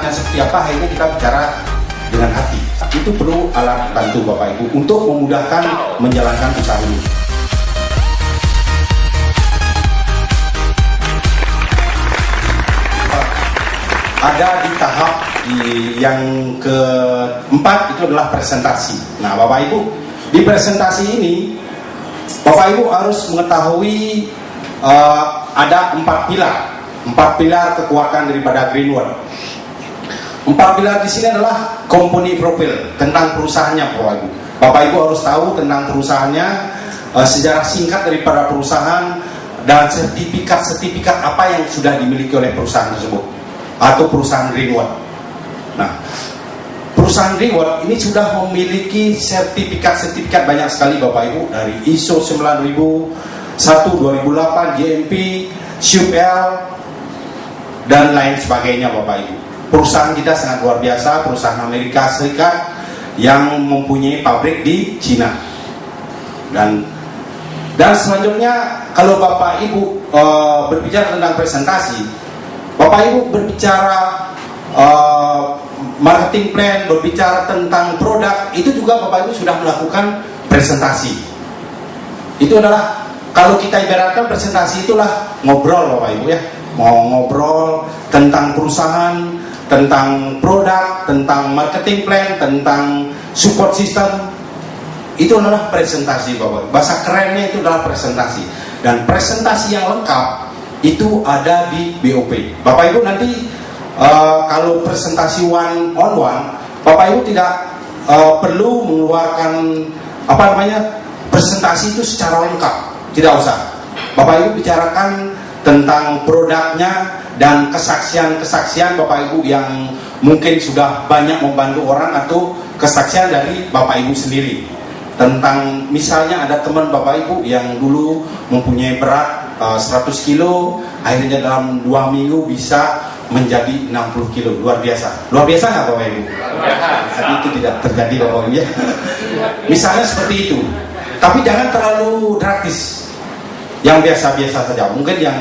perusahaannya seperti apa, akhirnya kita bicara dengan hati. Itu perlu alat bantu Bapak Ibu untuk memudahkan menjalankan usaha ini. Ada di tahap yang keempat, itu adalah presentasi. Nah Bapak Ibu, di presentasi ini Bapak Ibu harus mengetahui ada 4 pilar kekuatan daripada Greenwood. 4 pilar di sini adalah company profile, tentang perusahaannya Bapak Ibu. Bapak Ibu harus tahu tentang perusahaannya, sejarah singkat daripada perusahaan, dan sertifikat apa yang sudah dimiliki oleh perusahaan tersebut atau perusahaan Greenwood. Nah, perusahaan Greenwood ini sudah memiliki sertifikat banyak sekali Bapak Ibu, dari ISO 9001, 2008, GMP, SUPL, dan lain sebagainya Bapak Ibu. Perusahaan kita sangat luar biasa, perusahaan Amerika Serikat yang mempunyai pabrik di Cina. Dan selanjutnya kalau Bapak Ibu berbicara tentang presentasi, Bapak Ibu berbicara marketing plan, berbicara tentang produk, itu juga Bapak Ibu sudah melakukan presentasi. Itu adalah, kalau kita ibaratkan presentasi itulah ngobrol Bapak Ibu ya, mau ngobrol tentang perusahaan, tentang produk, tentang marketing plan, tentang support system. Itu adalah presentasi Bapak Ibu. Bahasa kerennya itu adalah presentasi. Dan presentasi yang lengkap itu ada di BOP. Bapak Ibu nanti kalau presentasi one on one, Bapak Ibu tidak perlu mengeluarkan presentasi itu secara lengkap, tidak usah. Bapak Ibu bicarakan tentang produknya dan kesaksian Bapak Ibu yang mungkin sudah banyak membantu orang, atau kesaksian dari Bapak Ibu sendiri tentang, misalnya ada teman Bapak Ibu yang dulu mempunyai berat 100 kilo, akhirnya dalam 2 minggu bisa menjadi 60 kilo. Luar biasa nggak Bapak Ibu? Tapi itu tidak terjadi Bapak Ibu ya. Misalnya seperti itu. Tapi jangan terlalu drastis, yang biasa-biasa saja. Mungkin yang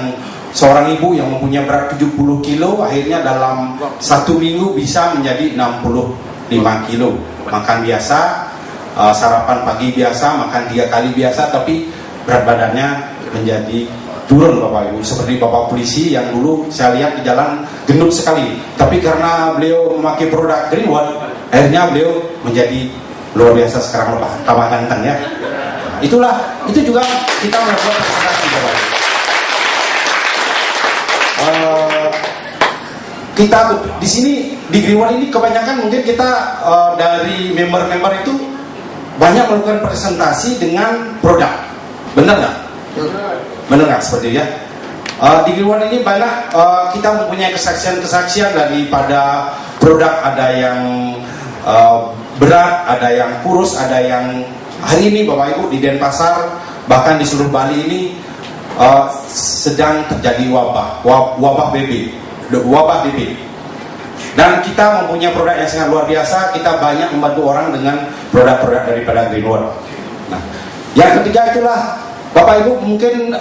seorang ibu yang mempunyai berat 70 kilo, akhirnya dalam 1 minggu bisa menjadi 65 kilo. Makan biasa, sarapan pagi biasa, makan 3 kali biasa, tapi berat badannya menjadi turun Bapak Ibu. Seperti Bapak polisi yang dulu saya lihat di jalan gendut sekali, tapi karena beliau memakai produk Greenwood, akhirnya beliau menjadi luar biasa, sekarang tambah ganteng ya. Nah, itu juga kita melakukan presentasi Bapak Ibu. Kita di sini di Greenwood ini kebanyakan mungkin kita dari member-member itu banyak melakukan presentasi dengan produk. Benar nggak? Benar nggak seperti itu ya? Di Greenwood ini banyak kita mempunyai kesaksian daripada produk. Ada yang berat, ada yang kurus, ada yang hari ini Bapak Ibu di Denpasar, bahkan di seluruh Bali ini sedang terjadi wabah DB. Dan kita mempunyai produk yang sangat luar biasa. Kita banyak membantu orang dengan produk-produk daripada Greenwood. Nah, yang ketiga itulah Bapak Ibu mungkin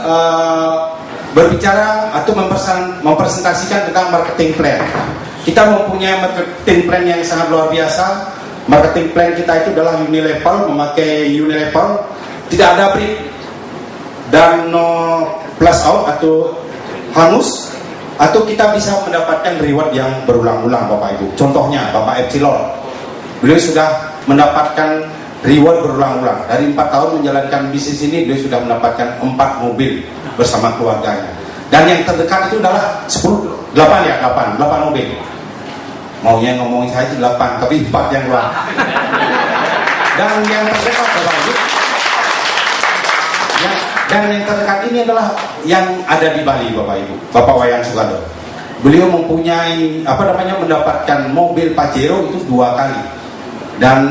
berbicara atau mempresentasikan tentang marketing plan. Kita mempunyai marketing plan yang sangat luar biasa. Marketing plan kita itu adalah unilevel, memakai unilevel, tidak ada break dan no plus out atau hangus, atau kita bisa mendapatkan reward yang berulang-ulang Bapak Ibu. Contohnya Bapak Epsilon, beliau sudah mendapatkan reward berulang-ulang. Dari 4 tahun menjalankan bisnis ini, beliau sudah mendapatkan 4 mobil bersama keluarganya. Dan yang terdekat itu adalah 8 mobil. Maunya ngomongin saya itu 8, tapi 4 yang luar. Dan yang terdekat Bapak Ibu, dan yang terdekat ini adalah yang ada di Bali Bapak Ibu, Bapak Wayan Sugado. Beliau mempunyai mendapatkan mobil Pajero itu 2 kali. Dan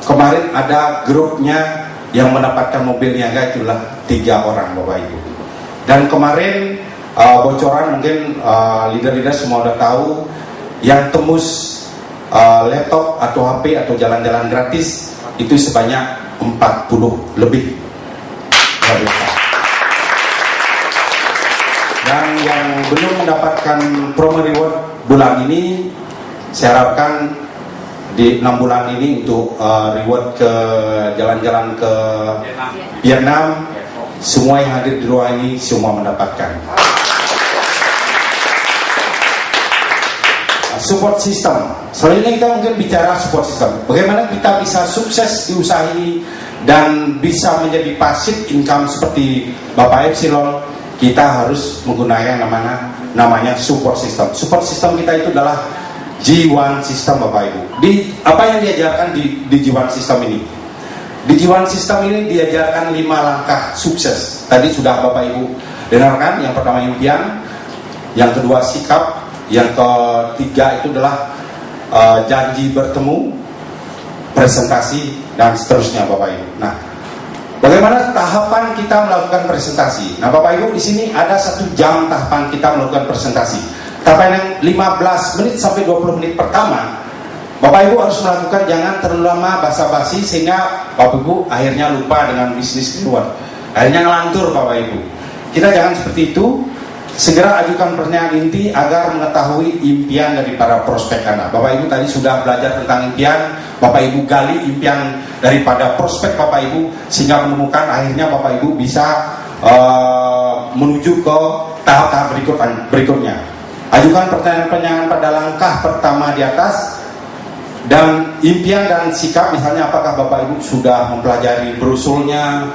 kemarin ada grupnya yang mendapatkan mobil niaga, itulah 3 orang Bapak Ibu. Dan kemarin bocoran mungkin leader-leader semua udah tahu, yang tembus laptop atau HP atau jalan-jalan gratis itu sebanyak 40 lebih. Dan yang belum mendapatkan promo reward bulan ini saya harapkan di 6 bulan ini untuk reward ke jalan-jalan ke Vietnam, semua yang hadir di ruang ini semua mendapatkan. Support system. Selanjutnya kita mungkin bicara support system. Bagaimana kita bisa sukses di usaha ini dan bisa menjadi passive income seperti Bapak Epsilon, kita harus menggunakan namanya support system. Support system kita itu adalah G1 system, Bapak Ibu. Apa yang diajarkan di G1 system ini? Di G1 system ini diajarkan 5 langkah sukses. Tadi sudah Bapak Ibu dengarkan. Yang pertama impian, yang kedua sikap, yang ketiga itu adalah janji bertemu, presentasi, dan seterusnya, Bapak Ibu. Nah, bagaimana tahapan kita melakukan presentasi? Nah, Bapak Ibu, di sini ada 1 jam tahapan kita melakukan presentasi. Tahapan yang 15 menit sampai 20 menit pertama, Bapak Ibu harus melakukan, jangan terlalu lama basa-basi sehingga Bapak Ibu akhirnya lupa dengan bisnis keluar. Akhirnya ngelantur, Bapak Ibu. Kita jangan seperti itu. Segera ajukan pertanyaan inti agar mengetahui impian dari para prospek Anda. Bapak Ibu tadi sudah belajar tentang impian, Bapak Ibu gali impian daripada prospek Bapak Ibu sehingga menemukan, akhirnya Bapak Ibu bisa menuju ke tahap-tahap berikutnya. Ajukan pertanyaan-pertanyaan pada langkah pertama di atas, dan impian dan sikap, misalnya apakah Bapak Ibu sudah mempelajari brosurnya,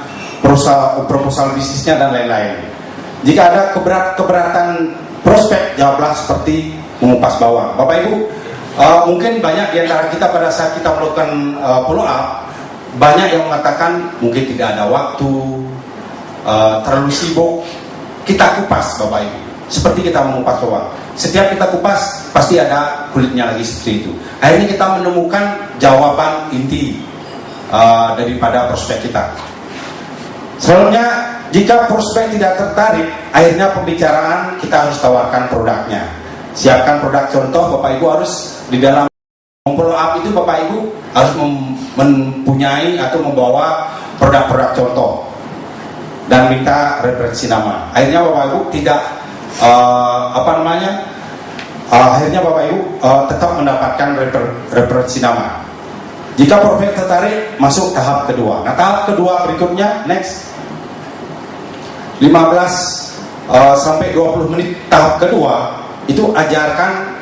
proposal bisnisnya, dan lain-lain. Jika ada keberatan prospek, jawablah seperti mengupas bawang. Bapak Ibu, mungkin banyak di antara kita pada saat kita melakukan follow up, banyak yang mengatakan mungkin tidak ada waktu, terlalu sibuk. Kita kupas, Bapak Ibu, seperti kita mengupas bawang. Setiap kita kupas, pasti ada kulitnya lagi seperti itu. Akhirnya kita menemukan jawaban inti daripada prospek kita. Selanjutnya, jika prospek tidak tertarik, akhirnya pembicaraan kita harus tawarkan produknya. Siapkan produk contoh. Bapak Ibu harus di dalam follow up itu, Bapak Ibu harus mempunyai atau membawa produk-produk contoh dan minta referensi nama. Akhirnya Bapak Ibu tidak akhirnya Bapak Ibu tetap mendapatkan referensi nama. Jika prospek tertarik, masuk tahap kedua. Nah, tahap kedua berikutnya, next. 15 sampai 20 menit tahap kedua itu ajarkan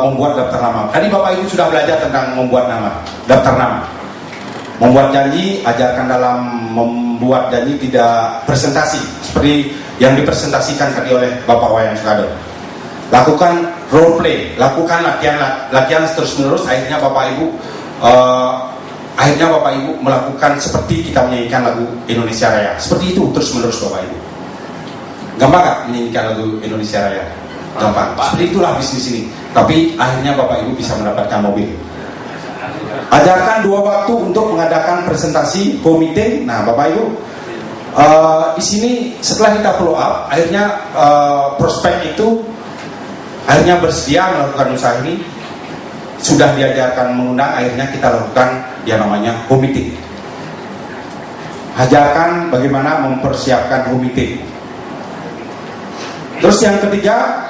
membuat daftar nama. Tadi Bapak Ibu sudah belajar tentang membuat daftar nama. Membuat janji, ajarkan dalam membuat janji, tidak presentasi seperti yang dipresentasikan tadi oleh Bapak Wayan Sukado. Lakukan role play, lakukan latihan terus-menerus. Akhirnya Bapak Ibu melakukan seperti kita menyanyikan lagu Indonesia Raya. Seperti itu terus-menerus, Bapak Ibu. Gampang gak menyanyikan lagu Indonesia Raya? Gampang. Seperti itulah bisnis ini. Tapi akhirnya Bapak Ibu bisa mendapatkan mobil. Ajarkan 2 waktu untuk mengadakan presentasi home meeting. Nah, Bapak Ibu, di sini setelah kita follow up, akhirnya prospek itu akhirnya bersedia melakukan usaha ini. Sudah diajarkan mengundang, akhirnya kita lakukan yang namanya home meeting. Ajarkan bagaimana mempersiapkan home meeting. Terus yang ketiga,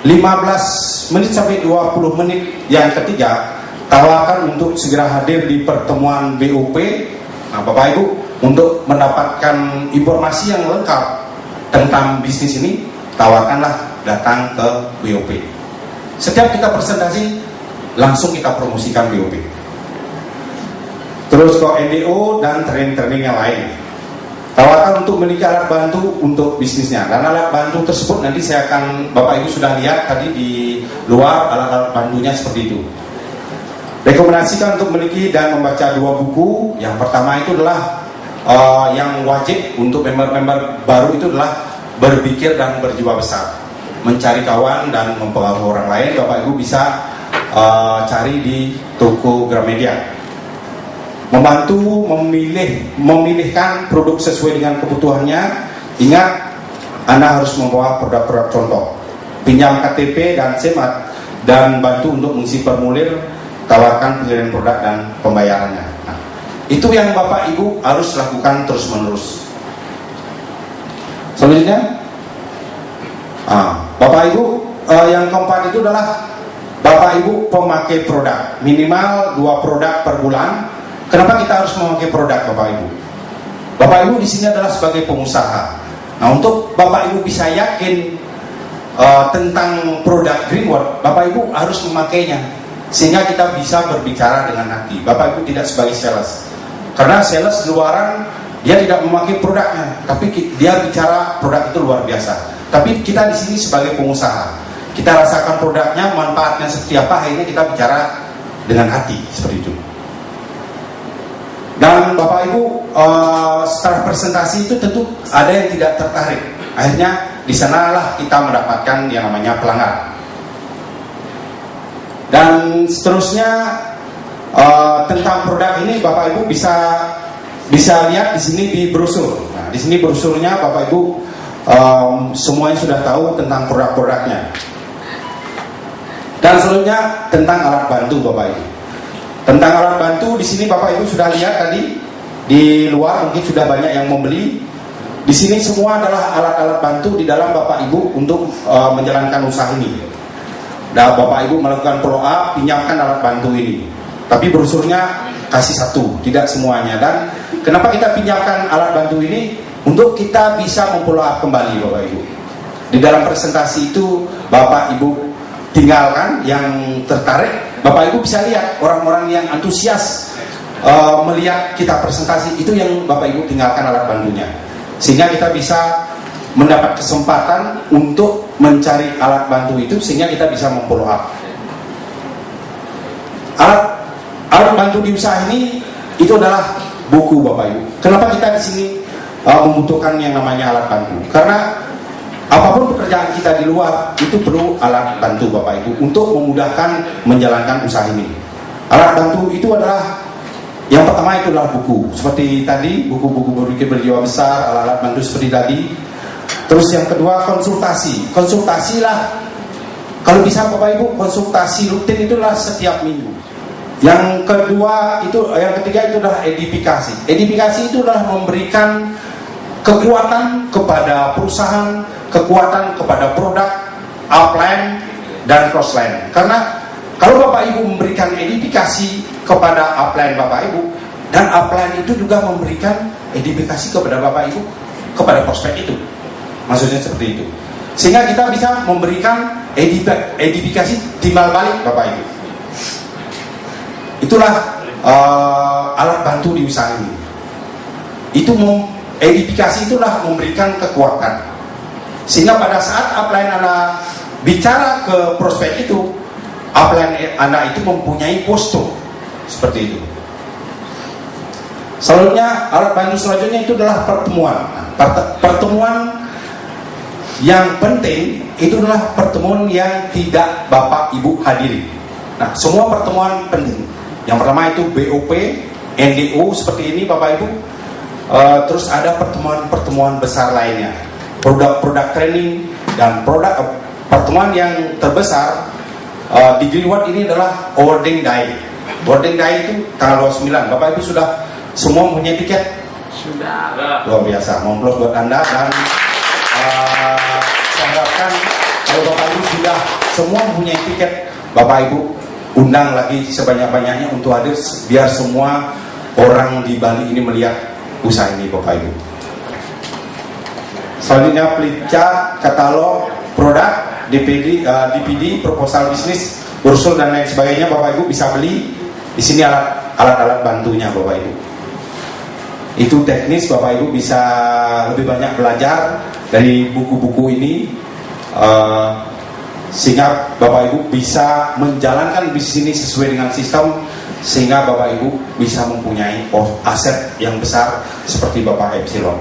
15 menit sampai 20 menit yang ketiga, tawarkan untuk segera hadir di pertemuan BOP. Nah, Bapak Ibu, untuk mendapatkan informasi yang lengkap tentang bisnis ini, tawarkanlah datang ke BOP. Setiap kita presentasi, langsung kita promosikan BOP. Terus ke NDO dan training-training yang lain. Tawarkan untuk memiliki alat bantu untuk bisnisnya. Dan alat bantu tersebut nanti saya akan, Bapak Ibu sudah lihat tadi di luar alat-alat bantunya seperti itu. Rekomendasikan untuk memiliki dan membaca 2 buku. Yang pertama itu adalah yang wajib untuk member-member baru itu adalah Berpikir dan Berjiwa Besar. Mencari kawan dan mempengaruhi orang lain. Bapak Ibu bisa cari di toko Gramedia. Membantu memilihkan produk sesuai dengan kebutuhannya. Ingat, Anda harus membawa produk-produk contoh. Pinjam KTP dan SIM dan bantu untuk mengisi formulir. Tawarkan pilihan produk dan pembayarannya. Nah, itu yang Bapak Ibu harus lakukan terus-menerus. Selanjutnya, Bapak Ibu, yang keempat itu adalah Bapak Ibu pemakai produk, minimal 2 produk per bulan. Kenapa kita harus memakai produk, Bapak Ibu? Bapak Ibu di sini adalah sebagai pengusaha. Nah, untuk Bapak Ibu bisa yakin tentang produk Greenworld, Bapak Ibu harus memakainya, sehingga kita bisa berbicara dengan hati. Bapak Ibu tidak sebagai sales, karena sales luaran dia tidak memakai produknya, tapi dia bicara produk itu luar biasa. Tapi kita di sini sebagai pengusaha, kita rasakan produknya, manfaatnya seperti apa, akhirnya kita bicara dengan hati, seperti itu. Dan Bapak Ibu setelah presentasi itu tentu ada yang tidak tertarik, akhirnya di sanalah kita mendapatkan yang namanya pelanggan. Dan seterusnya tentang produk ini Bapak Ibu bisa lihat di sini di brosur. Nah, di sini brosurnya Bapak Ibu semuanya sudah tahu tentang produk-produknya. Dan selanjutnya tentang alat bantu, Bapak Ibu. Tentang alat bantu di sini Bapak Ibu sudah lihat tadi di luar, mungkin sudah banyak yang membeli. Di sini semua adalah alat-alat bantu di dalam Bapak Ibu untuk menjalankan usaha ini. Dan Bapak Ibu melakukan follow up, pinjamkan alat bantu ini. Tapi brosurnya kasih 1, tidak semuanya. Dan kenapa kita pinjamkan alat bantu ini? Untuk kita bisa memfollow up kembali, Bapak Ibu. Di dalam presentasi itu Bapak Ibu tinggalkan yang tertarik, Bapak Ibu bisa lihat orang-orang yang antusias melihat kita presentasi, itu yang Bapak Ibu tinggalkan alat bantunya, sehingga kita bisa mendapat kesempatan untuk mencari alat bantu itu, sehingga kita bisa memfollow up. Alat bantu di usaha ini itu adalah buku, Bapak Ibu. Kenapa kita di sini membutuhkan yang namanya alat bantu? Karena apapun pekerjaan kita di luar itu perlu alat bantu, Bapak Ibu, untuk memudahkan menjalankan usaha ini. Alat bantu itu adalah, yang pertama itu adalah buku, seperti tadi, buku-buku berpikir berjiwa besar, alat-alat bantu seperti tadi. Terus yang kedua konsultasi. Konsultasilah, kalau bisa Bapak Ibu, konsultasi rutin itulah setiap minggu. Yang kedua itu, yang ketiga itu adalah edifikasi. Edifikasi itu adalah memberikan kekuatan kepada perusahaan, kekuatan kepada produk, upline dan crossline. Karena kalau Bapak Ibu memberikan edifikasi kepada upline Bapak Ibu, dan upline itu juga memberikan edifikasi kepada Bapak Ibu, kepada prospek itu. Maksudnya seperti itu. Sehingga kita bisa memberikan edifikasi timbal balik, Bapak Ibu. Itulah alat bantu di usaha ini. Edifikasi itulah memberikan kekuatan, sehingga pada saat upline Anda bicara ke prospek itu, upline Anda itu mempunyai postur seperti itu. Selanjutnya, alat bantu selanjutnya itu adalah pertemuan. Pertemuan yang penting itu adalah pertemuan yang tidak Bapak Ibu hadiri. Nah, semua pertemuan penting. Yang pertama itu BOP, NDO seperti ini, Bapak Ibu. Terus ada pertemuan-pertemuan besar lainnya, produk-produk training dan pertemuan yang terbesar di Greenworld ini adalah awarding day. Awarding day itu tanggal 29. Bapak Ibu sudah semua punya tiket? Sudah. Luar biasa, momplos buat Anda. Dan saya harapkan kalau Bapak Ibu sudah semua punya tiket, Bapak Ibu undang lagi sebanyak-banyaknya untuk hadir, biar semua orang di Bali ini melihat usaha ini, Bapak Ibu. Selanjutnya pelicat, katalog, produk, DPD, proposal bisnis, brosur dan lain sebagainya, Bapak Ibu bisa beli. Di sini alat-alat bantunya, Bapak Ibu. Itu teknis, Bapak Ibu bisa lebih banyak belajar dari buku-buku ini, sehingga Bapak Ibu bisa menjalankan bisnis ini sesuai dengan sistem, sehingga Bapak Ibu bisa mempunyai aset yang besar seperti Bapak Epsilon.